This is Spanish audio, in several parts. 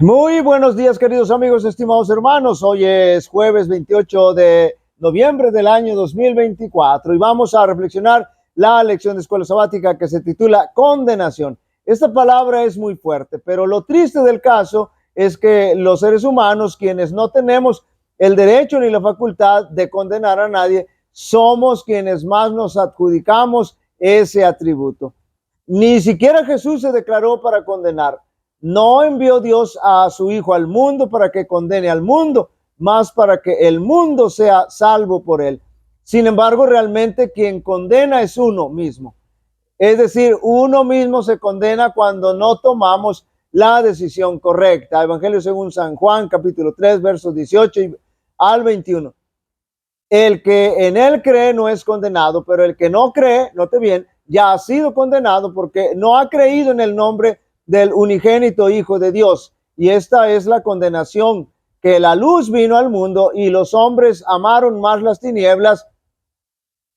Muy buenos días, queridos amigos, estimados hermanos. Hoy es jueves 28 de noviembre del año 2024 y vamos a reflexionar la lección de escuela sabática que se titula Condenación. Esta palabra es muy fuerte, pero lo triste del caso es que los seres humanos, quienes no tenemos el derecho ni la facultad de condenar a nadie, somos quienes más nos adjudicamos ese atributo. Ni siquiera Jesús se declaró para condenar. No envió Dios a su Hijo al mundo para que condene al mundo, más para que el mundo sea salvo por él. Sin embargo, realmente quien condena es uno mismo. Es decir, uno mismo se condena cuando no tomamos la decisión correcta. Evangelio según San Juan, capítulo 3, versos 18 al 21. El que en él cree no es condenado, pero el que no cree, note bien, ya ha sido condenado porque no ha creído en el nombre del unigénito Hijo de Dios. Y esta es la condenación, que la luz vino al mundo y los hombres amaron más las tinieblas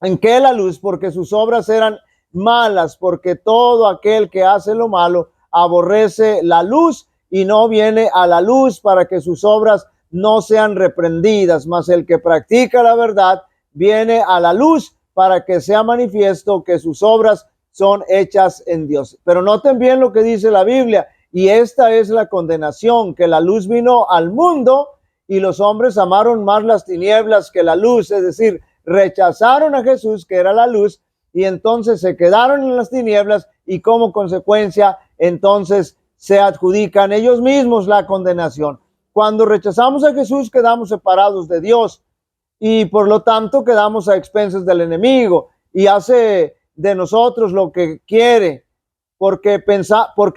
en que la luz, porque sus obras eran malas, porque todo aquel que hace lo malo aborrece la luz y no viene a la luz para que sus obras no sean reprendidas, mas el que practica la verdad viene a la luz para que sea manifiesto que sus obras son hechas en Dios. Pero noten bien lo que dice la Biblia, y esta es la condenación, que la luz vino al mundo y los hombres amaron más las tinieblas que la luz, es decir, rechazaron a Jesús, que era la luz, y entonces se quedaron en las tinieblas y como consecuencia entonces se adjudican ellos mismos la condenación. Cuando rechazamos a Jesús quedamos separados de Dios y por lo tanto quedamos a expensas del enemigo y hace de nosotros lo que quiere, porque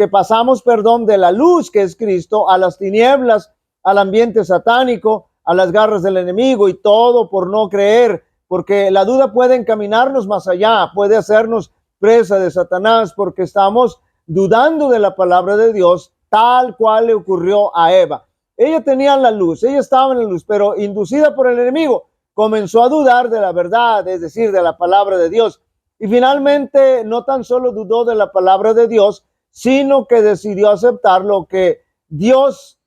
pasamos, de la luz que es Cristo a las tinieblas, al ambiente satánico, a las garras del enemigo, y todo por no creer, porque la duda puede encaminarnos más allá, puede hacernos presa de Satanás, porque estamos dudando de la palabra de Dios, tal cual le ocurrió a Eva. Ella tenía la luz, ella estaba en la luz, pero inducida por el enemigo, comenzó a dudar de la verdad, es decir, de la palabra de Dios. Y finalmente no tan solo dudó de la palabra de Dios, sino que decidió aceptar lo que Dios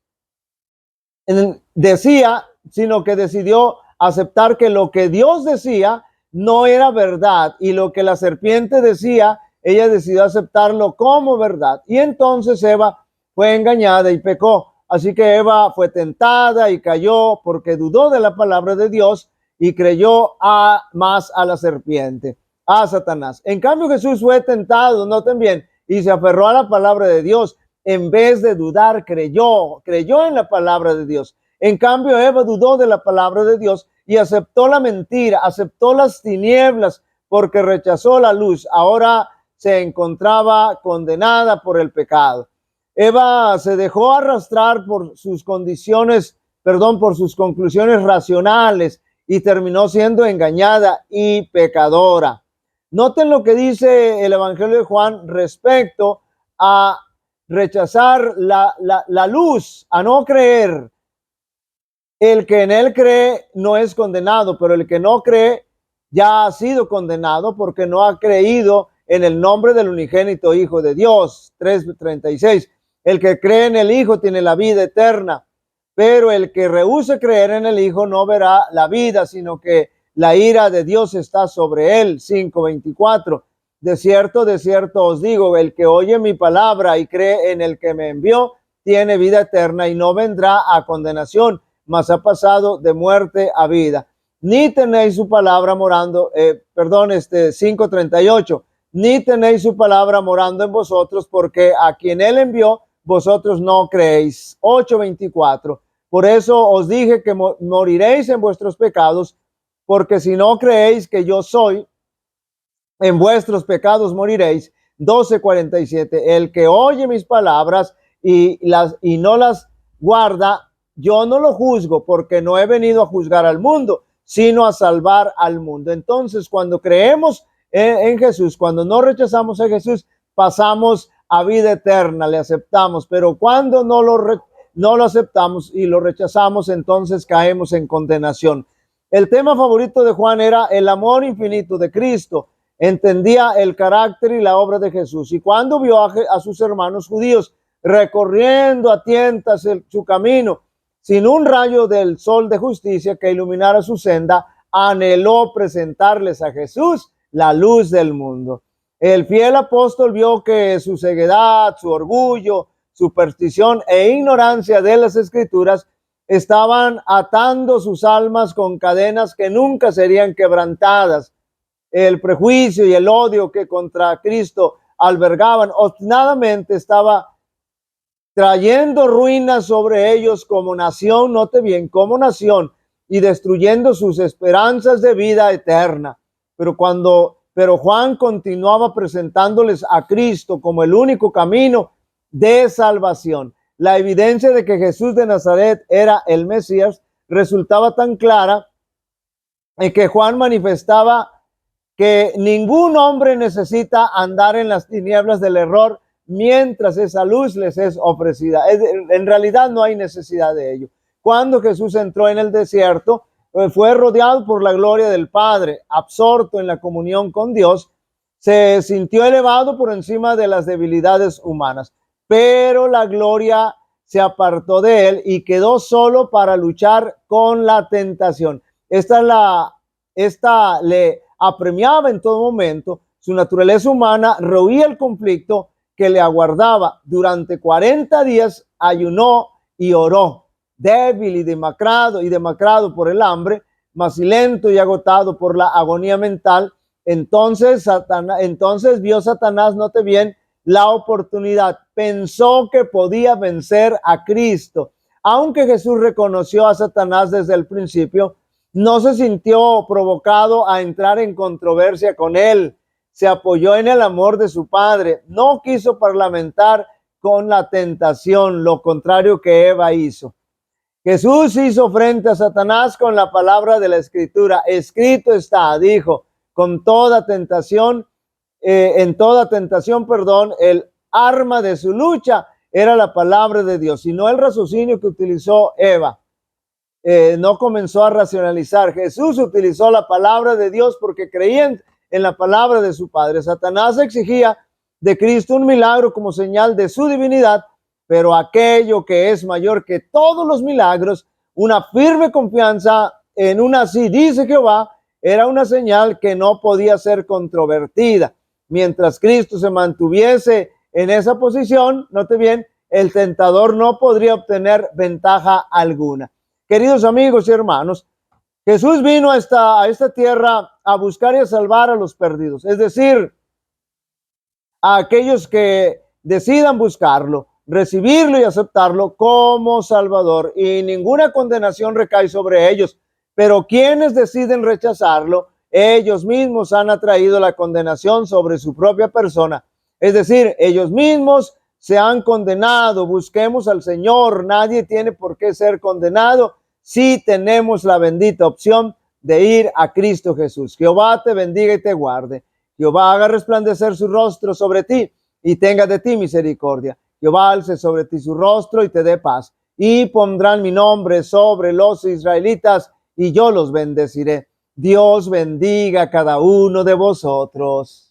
decía, sino que decidió aceptar que lo que Dios decía no era verdad, y lo que la serpiente decía, ella decidió aceptarlo como verdad. Y entonces Eva fue engañada y pecó. Así que Eva fue tentada y cayó porque dudó de la palabra de Dios y creyó más a la serpiente, a Satanás. En cambio, Jesús fue tentado, noten bien, y se aferró a la palabra de Dios. En vez de dudar, creyó en la palabra de Dios. En cambio, Eva dudó de la palabra de Dios y aceptó la mentira, aceptó las tinieblas porque rechazó la luz. Ahora se encontraba condenada por el pecado. Eva se dejó arrastrar por sus por sus conclusiones racionales y terminó siendo engañada y pecadora. Noten lo que dice el Evangelio de Juan respecto a rechazar la luz, a no creer. El que en él cree no es condenado, pero el que no cree ya ha sido condenado porque no ha creído en el nombre del unigénito Hijo de Dios. 3:36. El que cree en el Hijo tiene la vida eterna, pero el que rehúse creer en el Hijo no verá la vida, sino que la ira de Dios está sobre él. 5:24. De cierto os digo, el que oye mi palabra y cree en el que me envió, tiene vida eterna y no vendrá a condenación, mas ha pasado de muerte a vida. Ni tenéis su palabra morando, 5:38, ni tenéis su palabra morando en vosotros, porque a quien él envió, vosotros no creéis. 8:24, por eso os dije que moriréis en vuestros pecados, porque si no creéis que yo soy, en vuestros pecados moriréis. 12:47, el que oye mis palabras y no las guarda, yo no lo juzgo, porque no he venido a juzgar al mundo, sino a salvar al mundo. Entonces, cuando creemos en Jesús, cuando no rechazamos a Jesús, pasamos a vida eterna, le aceptamos, pero cuando no lo aceptamos y lo rechazamos, entonces caemos en condenación. El tema favorito de Juan era el amor infinito de Cristo. Entendía el carácter y la obra de Jesús, y cuando vio a sus hermanos judíos recorriendo a tientas su camino, sin un rayo del sol de justicia que iluminara su senda, anheló presentarles a Jesús, la luz del mundo. El fiel apóstol vio que su ceguedad, su orgullo, superstición e ignorancia de las Escrituras estaban atando sus almas con cadenas que nunca serían quebrantadas. El prejuicio y el odio que contra Cristo albergaban obstinadamente estaba trayendo ruinas sobre ellos como nación, note bien, como nación, y destruyendo sus esperanzas de vida eterna. Pero Juan continuaba presentándoles a Cristo como el único camino de salvación. La evidencia de que Jesús de Nazaret era el Mesías resultaba tan clara en que Juan manifestaba que ningún hombre necesita andar en las tinieblas del error mientras esa luz les es ofrecida. En realidad no hay necesidad de ello. Cuando Jesús entró en el desierto, fue rodeado por la gloria del Padre, absorto en la comunión con Dios, se sintió elevado por encima de las debilidades humanas, pero la gloria se apartó de él y quedó solo para luchar con la tentación. Esta le apremiaba en todo momento. Su naturaleza humana rehuía el conflicto que le aguardaba. Durante 40 días ayunó y oró, débil y demacrado por el hambre, macilento y agotado por la agonía mental. Entonces vio Satanás, note bien, la oportunidad. Pensó que podía vencer a Cristo. Aunque Jesús reconoció a Satanás desde el principio, no se sintió provocado a entrar en controversia con él. Se apoyó en el amor de su Padre. No quiso parlamentar con la tentación, lo contrario que Eva hizo. Jesús hizo frente a Satanás con la palabra de la Escritura. Escrito está, dijo, en toda tentación, el arma de su lucha era la palabra de Dios, y no el raciocinio que utilizó Eva. No comenzó a racionalizar. Jesús utilizó la palabra de Dios porque creían en la palabra de su Padre. Satanás exigía de Cristo un milagro como señal de su divinidad, pero aquello que es mayor que todos los milagros, una firme confianza en un así dice Jehová, era una señal que no podía ser controvertida. Mientras Cristo se mantuviese en esa posición, note bien, el tentador no podría obtener ventaja alguna. Queridos amigos y hermanos, Jesús vino a esta tierra a buscar y a salvar a los perdidos, es decir, a aquellos que decidan buscarlo, recibirlo y aceptarlo como Salvador, y ninguna condenación recae sobre ellos. Pero quienes deciden rechazarlo, ellos mismos han atraído la condenación sobre su propia persona. Es decir, ellos mismos se han condenado. Busquemos al Señor. Nadie tiene por qué ser condenado si tenemos la bendita opción de ir a Cristo Jesús. Jehová te bendiga y te guarde. Jehová haga resplandecer su rostro sobre ti y tenga de ti misericordia. Jehová alce sobre ti su rostro y te dé paz. Y pondrán mi nombre sobre los israelitas y yo los bendeciré. Dios bendiga a cada uno de vosotros.